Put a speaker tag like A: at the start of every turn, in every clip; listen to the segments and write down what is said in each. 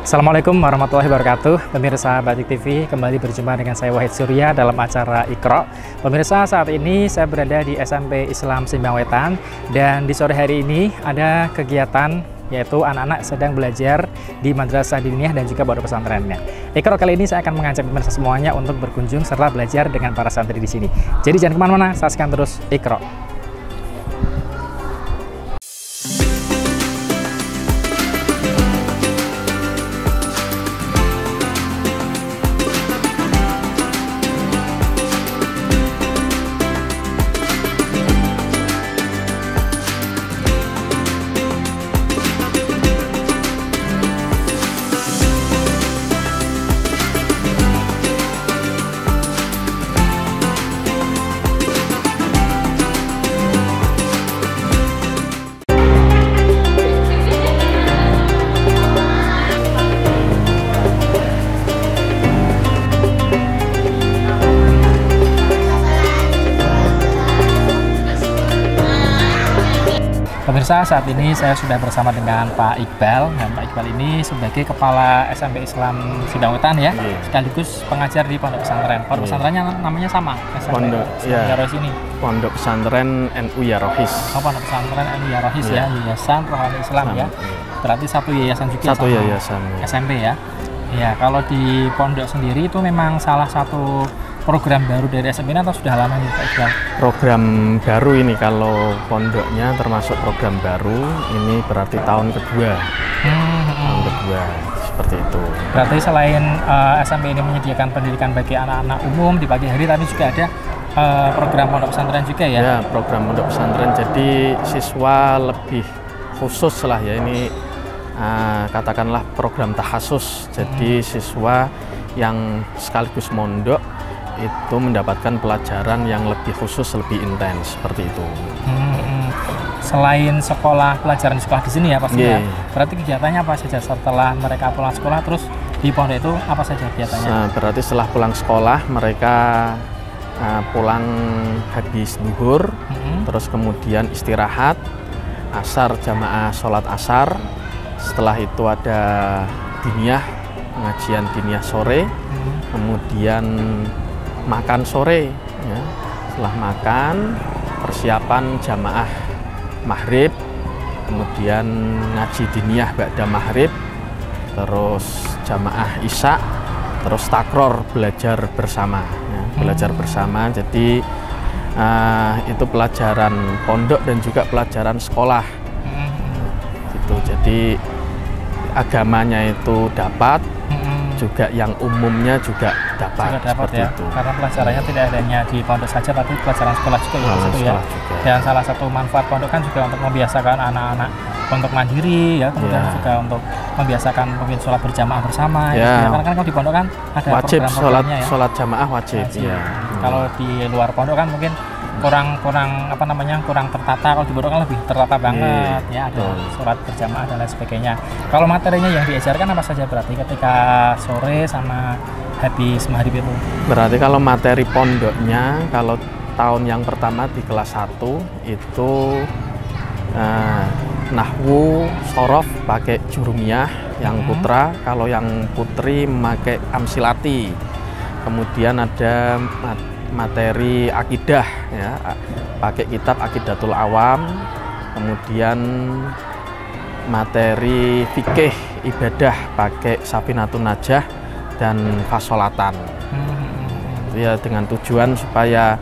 A: Assalamualaikum warahmatullahi wabarakatuh. Pemirsa Batik TV, kembali berjumpa dengan saya Wahid Surya dalam acara Iqra. Pemirsa, saat ini saya berada di SMP Islam Simbang Wetan, dan di sore hari ini ada kegiatan yaitu anak-anak sedang belajar di Madrasah Diniyah dan juga pondok pesantrennya. Iqra kali ini saya akan mengajak pemirsa semuanya untuk berkunjung serta belajar dengan para santri di sini. Jadi jangan kemana-mana, saksikan terus Iqra. Pemirsa, saat ini saya sudah bersama dengan Pak Iqbal. Dan Pak Iqbal ini sebagai Kepala SMP Islam Simbang Wetan ya, sekaligus pengajar di pondok pesantren. Pondok pesantrennya namanya sama?
B: Pondok
A: Yarohis ini?
B: Pondok pesantren NU Yarohis.
A: Oh, pondok pesantren NU Yarohis ya, Yayasan Rohani Islam ya. Berarti satu yayasan juga
B: satu
A: sama
B: yayasan
A: SMP ya. Ya, kalau di pondok sendiri itu memang salah satu program baru dari SMP ini atau sudah lama nih Pak Iqbal?
B: Program baru ini, kalau pondoknya termasuk program baru, ini berarti tahun kedua. Tahun kedua, seperti itu.
A: Berarti selain SMP ini menyediakan pendidikan bagi anak-anak umum di pagi hari, tapi juga ada program pondok pesantren juga ya?
B: Ya, program pondok pesantren, jadi siswa lebih khusus lah ya, ini katakanlah program tahasus. Jadi siswa yang sekaligus mondok itu mendapatkan pelajaran yang lebih khusus, lebih intens, seperti itu.
A: Selain sekolah, pelajaran sekolah di sini ya pastinya. Berarti kegiatannya apa saja setelah mereka pulang sekolah, terus di pondok itu apa saja kegiatannya?
B: Nah, berarti setelah pulang sekolah mereka pulang habis zuhur, terus kemudian istirahat, asar jamaah sholat asar. Setelah itu ada diniyah, pengajian diniyah sore, kemudian makan sore ya. Setelah makan, persiapan jamaah maghrib, kemudian ngaji diniyah ba'da maghrib, terus jamaah isya, terus takror, belajar bersama ya. Belajar bersama, jadi itu pelajaran pondok dan juga pelajaran sekolah gitu. Jadi agamanya itu dapat, juga yang umumnya juga dapat
A: ya,
B: itu.
A: Karena pelajarannya tidak hanya di pondok saja, tapi pelajaran sekolah juga ya. Dan salah satu manfaat pondok kan juga untuk membiasakan anak-anak untuk mandiri ya, kemudian juga untuk membiasakan mungkin sholat berjamaah bersama ya. Karena kan kalau di pondok kan ada
B: wajib
A: program-programnya ya.
B: Sholat jamaah wajib. Ya.
A: Kalau di luar pondok kan mungkin kurang tertata. Kalau di pondok kan lebih tertata banget ya, ada sholat berjamaah dan lain sebagainya. Kalau materinya yang diajarkan apa saja berarti ketika sore sama habis maghrib itu? Berarti
B: kalau materi pondoknya, kalau tahun yang pertama di kelas 1 itu nahwu sorof pakai jurumiyah yang putra, kalau yang putri memakai amsilati. Kemudian ada materi akidah ya, pakai kitab Aqidatul Awam. Kemudian materi fikih ibadah pakai Safinatun Najah dan Fasolatan. Ya, dengan tujuan supaya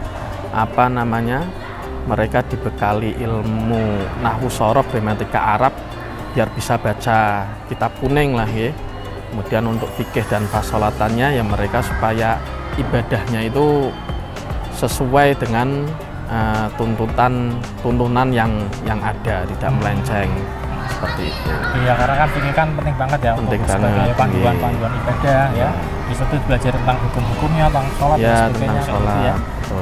B: mereka dibekali ilmu nahwu sorof, gramatika Arab, biar bisa baca kitab kuning lah ya. Kemudian untuk fikih dan fasolatannya ya mereka supaya ibadahnya itu sesuai dengan tuntunan yang ada, tidak melenceng seperti itu. Iya,
A: karena kan fikih kan penting banget ya,
B: penting
A: untuk sebagai panduan ibadah ya. Di situ belajar tentang hukum-hukumnya, tentang sholat dan sebagainya.
B: Tentang sholat.
A: Ya.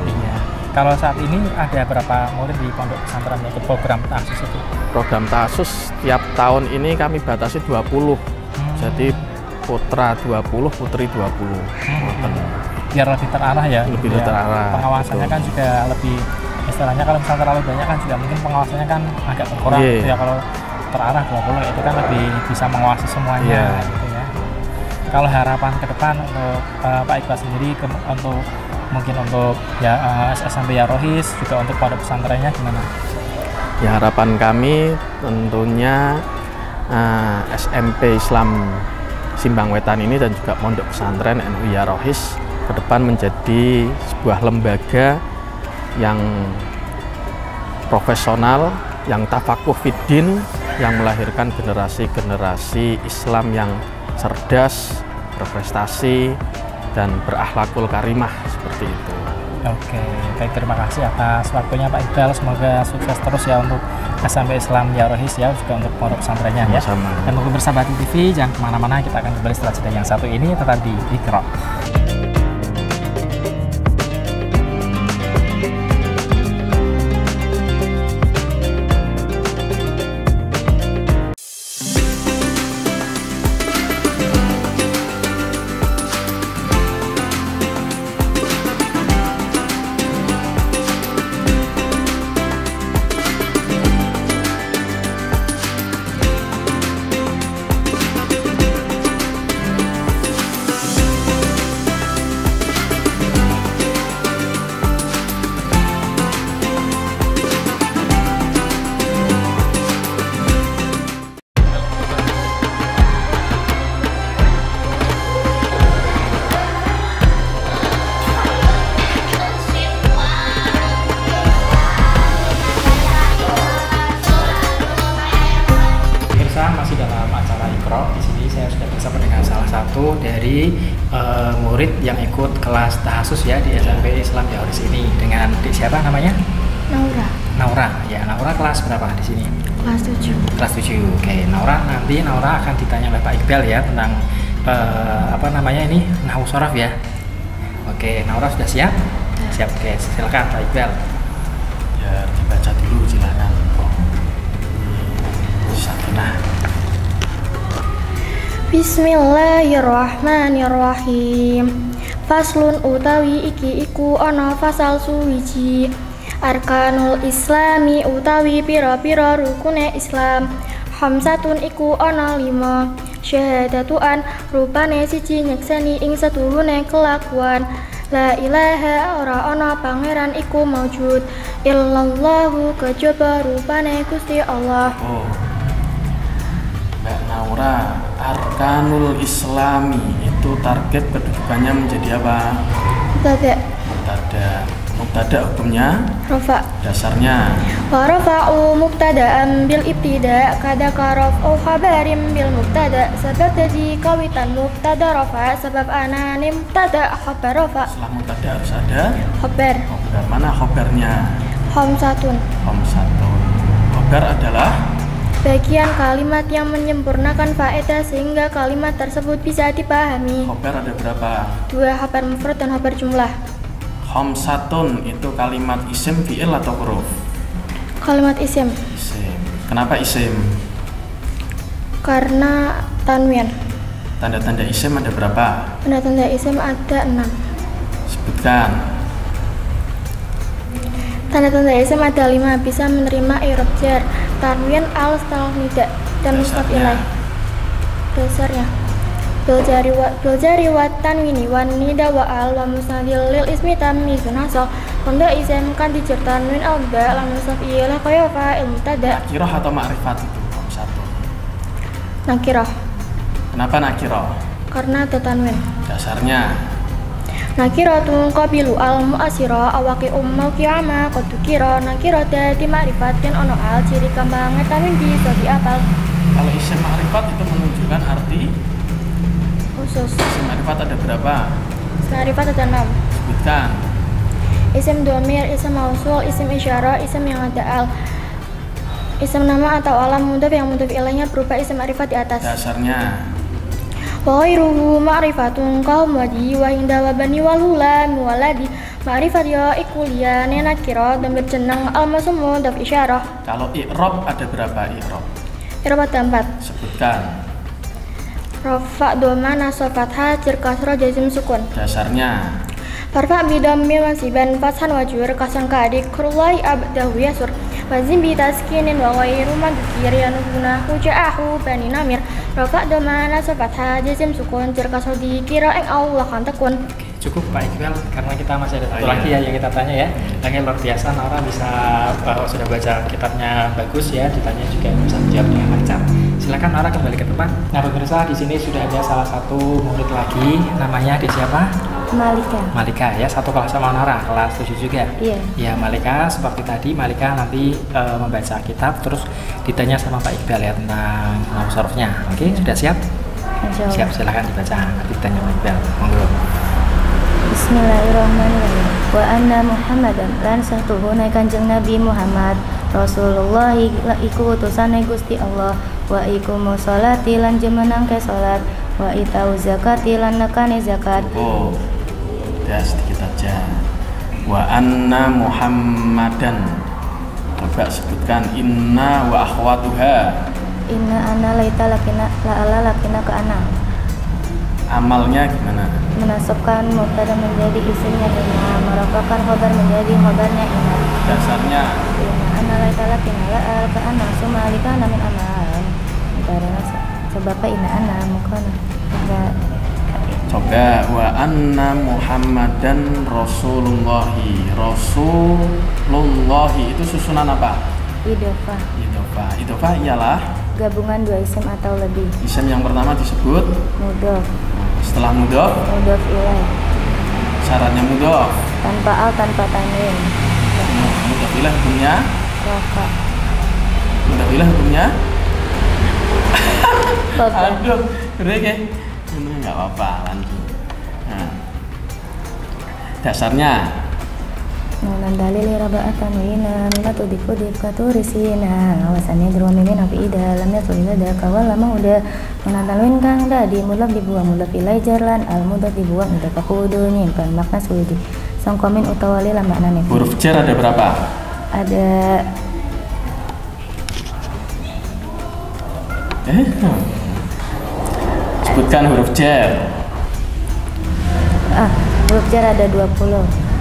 A: Iya. Kalau saat ini ada berapa murid di pondok pesantren ikut program tahasus itu? Program
B: tahasus tiap tahun ini kami batasi 20. Jadi putra 20, putri 20.
A: Biar lebih terarah ya.
B: Lebih terarah.
A: Pengawasannya kan juga lebih, istilahnya kalau misalnya terlalu banyak kan juga mungkin pengawasannya kan agak berkurang. Ya kalau terarah 20 itu kan lebih bisa mengawasi semuanya gitu ya. Kalau harapan ke depan untuk Pak Iqbal sendiri untuk mungkin untuk ya SMP Ya Rohis juga untuk pondok pesantrennya gimana?
B: Ya, harapan kami tentunya SMP Islam Simbang Wetan ini dan juga pondok pesantren NU Ya Rohis ke depan menjadi sebuah lembaga yang profesional, yang tafakuh fiddin, yang melahirkan generasi-generasi Islam yang cerdas, berprestasi, dan berakhlakul karimah seperti itu.
A: Oke, baik, terima kasih atas waktunya Pak Iqbal. Semoga sukses terus ya untuk SMP Islam Ya Rohis ya, juga untuk pondok pesantrennya ya.
B: Sama.
A: Dan untuk bersama TV, jangan kemana-mana, kita akan kembali setelah jeda yang satu ini, tetap di Iqra. Masih dalam acara Iqra. Di sini saya sudah bersama dengan salah satu dari murid yang ikut kelas tahasus ya di SMP Islam Ya Rohis ini, dengan siapa namanya? Naura. Ya, Naura kelas berapa di sini?
C: Kelas 7.
A: Kelas 7. Oke, Naura akan ditanya oleh Pak Iqbal ya tentang apa namanya ini, nahwu shorof ya. Oke, Naura sudah siap? Siap. Oke, silakan Pak Iqbal.
B: Ya, dibaca dulu silakan. Sakinah.
C: Bismillahirrahmanirrahim. Faslun utawi iki iku ana fasal suwiji. Arkanul Islami utawi pira-pira rukune Islam. Hamsatun iku ana 5. Syahadatuan rupane siji nyekseni ing sedulune kelakuan. La ilaha ora ana pangeran iku maujud illallahu kejaba rupane Gusti Allah.
B: Oh, Mbak Naura, Arkanul Islami itu target kedudukannya menjadi apa? Mubtada hukumnya?
C: Rafa.
B: Dasarnya?
C: Wa rafa'u mubtada'an bil ibtida' kada karaf'u khabarim bil mubtada' sebab jadi kawitan mubtada rafa' sebab anani mubtada' khabar rafa'.
B: Setelah mubtada harus ada?
C: Khabar.
B: Mana khabarnya?
C: Hamsatun.
B: Khabar adalah?
C: Bagian kalimat yang menyempurnakan faedah sehingga kalimat tersebut bisa dipahami.
B: Khabar ada berapa?
C: 2, khabar mufrad dan khabar jumlah.
B: Khamsatun itu kalimat isim, fi'il atau huruf?
C: Kalimat isim.
B: Isim. Kenapa isim?
C: Karena tanwin.
B: Tanda-tanda isim ada berapa?
C: Tanda-tanda isim ada 6.
B: Sebutkan.
C: Tanda-tanda isim ada 5, bisa menerima i'rab jar, tanwin, al, nida, dan mustaf ilaih. Dasarnya biljari wa tanwini wa nida wa al wa musnadil lil ismi tamizun hasal. Tanda isim kan dijar tanwin al ba lan mustaf ilaih kaya fa'il mubtada.
B: Nakirah atau ma'rifat itu? Satu.
C: Nakirah.
B: Kenapa nakirah?
C: Karena ada tanwin.
B: Dasarnya?
C: Nakiratun qabilu al mu'asira awaki ummal qiyama qad tukira. Nakirah dadi ma'rifat dan ono al ciri kembang tanwin bisa diapal.
B: Kalau isim ma'rifat itu menunjukkan arti
C: Khusus.
B: isim ma'rifat ada berapa?
C: Isim ma'rifat ada 6.
B: Sebutkan.
C: Isim domir, isim mausul, isim isyarah, isim yang ada al. Isim nama atau alam mudhaf yang mudhaf ilaihnya berupa isim ma'rifat di atas.
B: Dasarnya?
C: Wa ghairuhu ma'rifatun qaum wadi wa inda wa bani wal hulam waladi. Ma'rifat ya ikulia nakira dan berjeneng al masmu mudhaf isyarah.
B: Kalau i'rab ada berapa i'rab?
C: I'rab ada 4.
B: Sebutkan.
C: Rafa doma nasab fathah jar kasrah jazim sukun.
B: Dasarnya?
C: Farfa bidammi wasiban fathan wajur kasangka adik kurulai abdahu yasur. wazin bi taskinin wa ghairu madkir yanuna huja'ahu bani namir rafa domana sofatha jazim sukun jerka sodi kira ing Allah kan tekun.
A: Cukup Pak Iqbal, karena kita masih ada satu lagi ya yang kita tanya ya. Yang luar biasa, Nora bisa sudah baca kitabnya bagus ya, ditanya juga bisa menjawab dengan lancar. Silakan Nora kembali ke tempat. Nah pemirsa, di sini sudah ada salah satu murid lagi, namanya di siapa? Malika ya, satu kelas sama Nora, kelas 7 juga.
C: Iya.
A: Ya Malika, seperti tadi Malika nanti membaca kitab, terus ditanya sama Pak Iqbal ya tentang sorofnya. Oke, sudah siap? Siap, silakan dibaca. Nanti ditanya Pak Iqbal. Monggo.
D: Bismillahirrahmanirrahim. Wa anna Muhammadan lan satuhuna Kanjeng Nabi Muhammad Rasulullah iku utusane Gusti Allah, wa iku musholati lan jemenangke salat, wa itau zakati lan nekane zakat.
B: Oh, udah sedikit aja. Wa anna Muhammadan. Coba sebutkan inna wa akhwatuha.
D: Inna ana laita lakina la ala lakina ke ana.
B: Amalnya gimana?
D: Menasabkan mubtada menjadi isimnya inna, merafakan khobar menjadi khobarnya inna.
B: Dasarnya
D: Inna ana laita lakina la al ka ana sumalika namin amal. Karena sebab inna ana mukana.
B: coba wa anna Muhammadan Rasulullahi. Rasulullahi itu susunan apa?
D: Idofah.
B: Idofah ialah
D: Gabungan dua isim atau lebih.
B: isim yang pertama disebut
D: Mudhof.
B: setelah mudhof.
D: Mudhof ilaih.
B: Syaratnya mudhof.
D: Tanpa al, tanpa tanwin.
B: Mudhof ilaih hukumnya.
D: Rafa.
B: Mudhof ilaih hukumnya.
D: Khobar.
B: Aduh, rege. Ini nggak apa-apa, lanjut. Nah, dasarnya
D: Nunan dalil raba'atan wina minatu dikudif katurisina wasannya druamimin api ida lamnya tulila daka walama udah nunan talwin kang dadi mudlaf dibuang mudlaf ilai jarlan al mudlaf dibuang udah kakudu nyimpan makna sudi sangkomin utawali lah maknanya.
B: huruf jar ada berapa?
D: Ada
B: Sebutkan huruf jar.
D: huruf jar ada 20.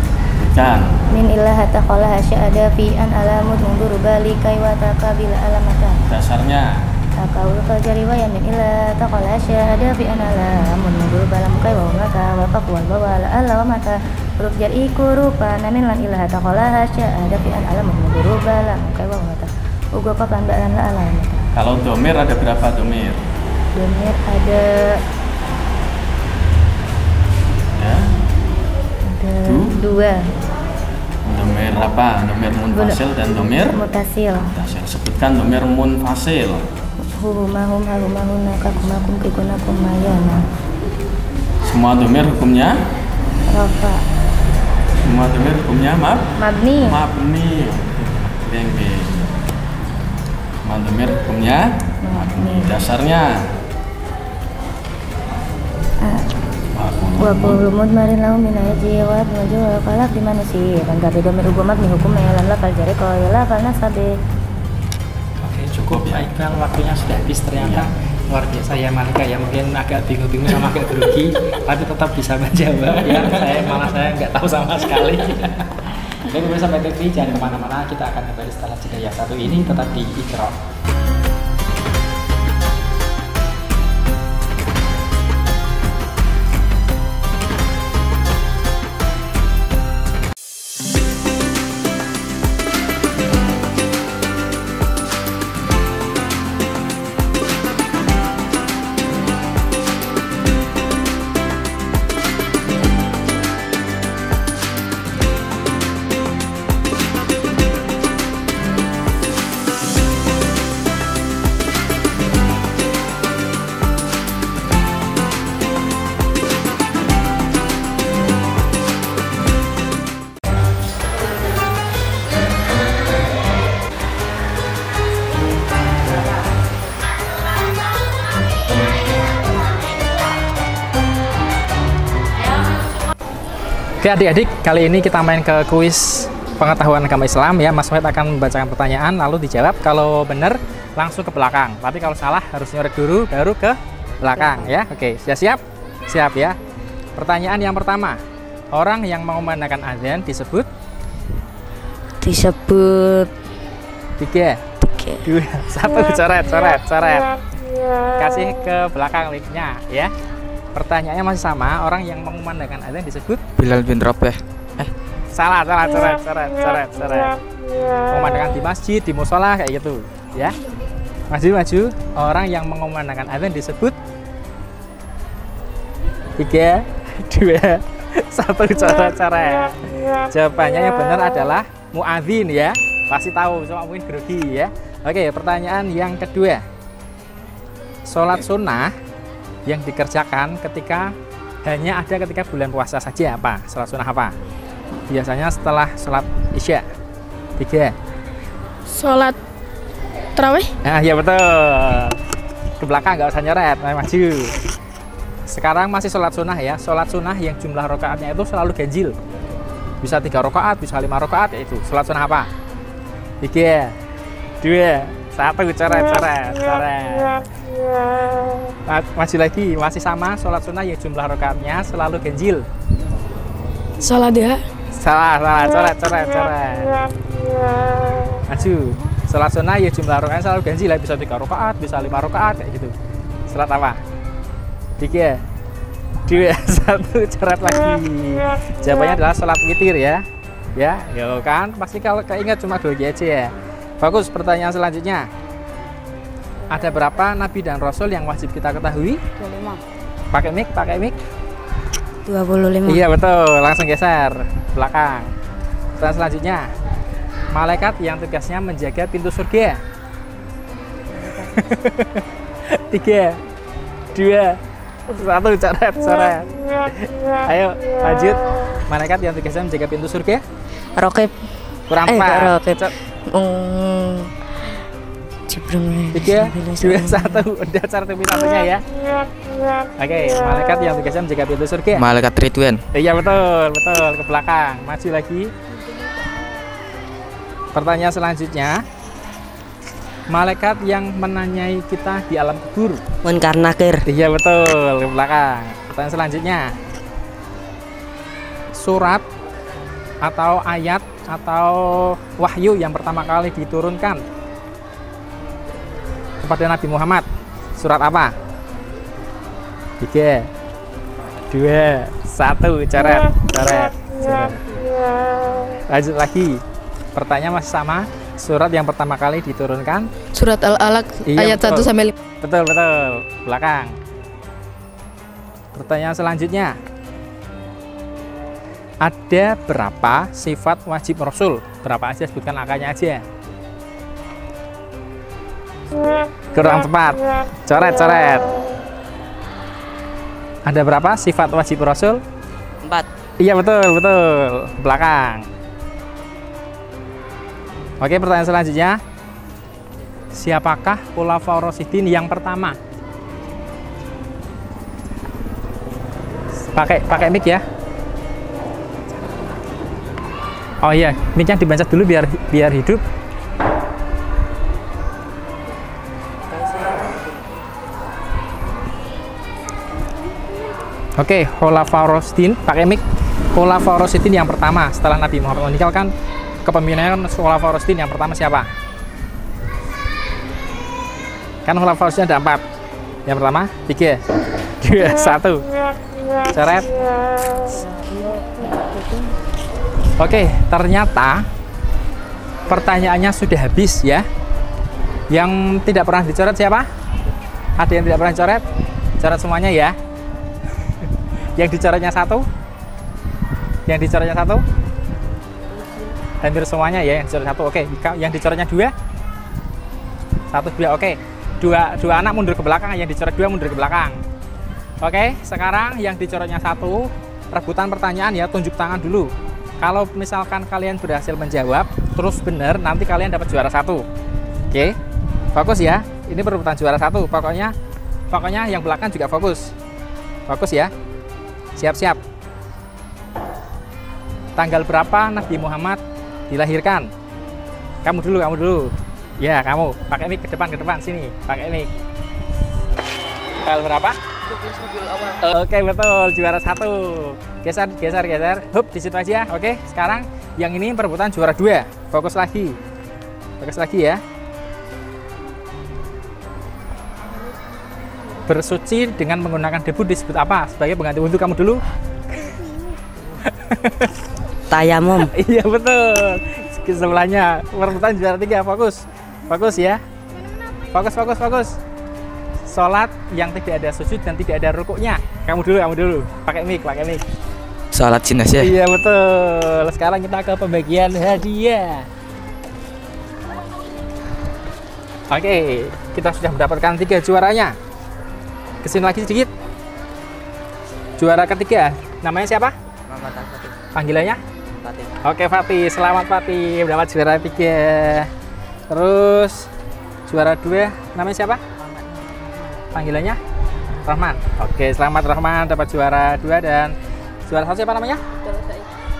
B: Sebutkan.
D: Min illah hatta qala hasya ada fi an alamut mundur bali kaiwa takabila alamata.
B: Dasarnya
D: Akaul fajari wa yamin illah taqala hasya ada fi an alamut mundur balam kaiwa mata wa faqwal bawala alla wa mata. Huruf jar iku rupa namin lan illah hatta qala hasya ada fi an alamut mundur balam kaiwa mata. Uga kapan ba'an la alamata.
B: kalau domir ada berapa domir?
D: Domir ada
B: Ya.
D: dua.
B: Domir apa? Domir munfasil dan domir
D: Mutasil.
B: mutasil. Sebutkan domir munfasil.
D: Hurumahum harumahuna kakumakum kikunakum mayana.
B: Semua domir hukumnya?
D: Rafa.
B: Semua domir hukumnya
D: Mabni.
B: mabni. Geng. Semua domir hukumnya
D: Mabni.
B: dasarnya
D: Wa kullu mudmarin lahu min ayati wa wajhu qalaq di manusia kan gabe domir hukumat mi hukum lam la fal jari qala la fal nasabi.
A: Oke, cukup Pak Iqbal, waktunya sudah habis ternyata. Luar biasa ya Malika ya, mungkin agak bingung-bingung sama agak grogi tapi tetap bisa menjawab ya. Saya nggak tahu sama sekali. Oke pemirsa TV, jangan kemana-mana, kita akan kembali setelah jeda yang satu ini, tetap di Iqra. Oke adik-adik, kali ini kita main ke kuis pengetahuan agama Islam ya. Mas Wahid akan membacakan pertanyaan lalu dijawab. Kalau benar langsung ke belakang, tapi kalau salah harus nyorek dulu baru ke belakang ya. Oke, sudah siap? Siap ya. Pertanyaan yang pertama, orang yang mengumandangkan azan disebut 3, 2, 1, coret. Kasih ke belakang mic-nya ya. Pertanyaannya masih sama, orang yang mengumandangkan azan disebut
E: Bilal bin Rabah.
A: Salah, coret. Mengumandangkan di masjid, di musola kayak gitu ya. Maju. Orang yang mengumandangkan azan disebut 3, 2, 1, coret. Jawabannya yang benar adalah muadzin ya. Pasti tahu, cuma mungkin grogi ya. Oke, pertanyaan yang kedua. Sholat sunnah yang dikerjakan hanya ada ketika bulan puasa saja apa? Sholat sunnah apa? Biasanya setelah sholat isya. 3.
C: Sholat tarawih.
A: Nah, ya betul. Ke belakang, nggak usah nyoret, maju. Sekarang masih sholat sunnah ya. Sholat sunnah yang jumlah rakaatnya itu selalu ganjil. Bisa 3 rakaat, bisa 5 rakaat, yaitu sholat sunnah apa? 3, 2, 1, coret. Maju lagi, masih sama. Sholat sunnah yang jumlah rakaatnya selalu ganjil.
C: Sholat duha.
A: Salah, coret. Maju. Sholat sunnah ya jumlah rakaatnya selalu ganjil, bisa 3 rakaat, bisa 5 rakaat kayak gitu. Sholat apa? 3, 2, 1, coret lagi. Jawabannya adalah sholat witir ya. Ya kan? Pasti kalau keinget cuma 2 aja ya. Bagus, pertanyaan selanjutnya. Ada berapa nabi dan rasul yang wajib kita ketahui?
D: 25.
A: Pakai mic.
D: 25.
A: Iya betul, langsung geser belakang. Pertanyaan selanjutnya. Malaikat yang tugasnya menjaga pintu surga. 3, 2, 1, coret. Ayo lanjut. Malaikat yang tugasnya menjaga pintu surga.
D: Raqib.
A: Kurang 4.
D: Raqib. Jibril.
A: 3, 2, 1. Udah cara satunya ya. Oke, malaikat yang tugasnya menjaga pintu surga.
E: Malaikat Ridwan.
A: Iya betul, ke belakang. Maju lagi. Pertanyaan selanjutnya. Malaikat yang menanyai kita di alam kubur.
D: Munkar Nakir.
A: Iya betul, ke belakang. Pertanyaan selanjutnya. Surat atau ayat atau wahyu yang pertama kali diturunkan kepada Nabi Muhammad, surat apa? 3, 2, 1, coret. Lanjut lagi. Pertanyaan masih sama. Surat yang pertama kali diturunkan
C: Surat Al-Alaq ayat 1 sampai 5.
A: Betul, belakang. Pertanyaan selanjutnya. Ada berapa sifat wajib Rasul? Berapa aja, sebutkan angkanya aja. Kurang tepat. Coret. Ada berapa sifat wajib Rasul?
D: 4.
A: Iya betul. Belakang. Oke, pertanyaan selanjutnya. Siapakah Khulafaur Rasyidin yang pertama? Pakai mic ya. Oh iya, mic-nya dibancet dulu biar hidup. Oke, Khulafaur Rasyidin, pakai mic. Khulafaur Rasyidin yang pertama setelah Nabi Muhammad meninggalkan kepemimpinan Khulafaur Rasyidin yang pertama siapa? Kan Khulafaur Rasyidin ada 4. Yang pertama 3, 2, 1. Coret. Oke, ternyata pertanyaannya sudah habis ya. Yang tidak pernah dicoret siapa? Ada yang tidak pernah dicoret? Coret semuanya ya. Yang dicoretnya 1? Yang dicoretnya 1? Hampir semuanya ya yang dicoret 1. Oke, yang dicoretnya 2? 1, 2. Oke. Dua anak mundur ke belakang, yang dicoret 2 mundur ke belakang. Oke, sekarang yang dicoretnya 1, rebutan pertanyaan ya, tunjuk tangan dulu. Kalau misalkan kalian berhasil menjawab terus benar, nanti kalian dapat juara 1. Oke, fokus ya. Ini perebutan juara 1. Pokoknya yang belakang juga fokus. Fokus ya. Siap-siap. Tanggal berapa Nabi Muhammad dilahirkan? Kamu dulu. Ya, kamu. Pakai mic ke depan sini. Pakai mic. Tanggal berapa? Oke, betul, juara 1. Geser. Hup, di situ aja. Oke, sekarang yang ini perebutan juara 2. Fokus lagi. Bagus lagi ya. Bersuci dengan menggunakan debu disebut apa? Sebagai pengganti wudhu, kamu dulu.
E: Tayamum.
A: Iya betul. Sebelahnya perebutan juara 3. Fokus, fokus ya. Fokus, fokus, fokus. Sholat yang tidak ada sujud dan tidak ada rukuknya. Kamu dulu. Pakai mic.
E: Sholat jinas ya.
A: Iya betul. Sekarang kita ke pembagian hadiah. Oke, kita sudah mendapatkan 3 juaranya. Kesini lagi sedikit. Juara ketiga, namanya siapa? Panggilannya?
E: Fatih.
A: Oke Fatih, selamat Fatih, mendapat juara 3. Terus juara 2, namanya siapa? Panggilannya? Rahman. Oke, selamat Rahman, dapat juara 2. Dan juara 1 siapa namanya?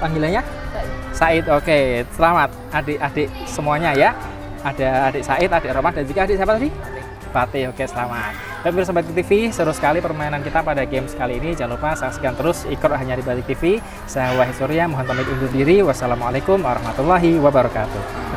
A: Panggilannya? Said. Oke, selamat adik-adik semuanya ya. Ada adik Said, adik Rahman, dan juga adik siapa tadi? Fatih. Oke, selamat. Dan pemirsa Batik TV, seru sekali permainan kita pada games kali ini. Jangan lupa saksikan terus Iqra hanya di Batik TV. Saya Wahid Surya, mohon pamit undur diri. Wassalamualaikum warahmatullahi wabarakatuh.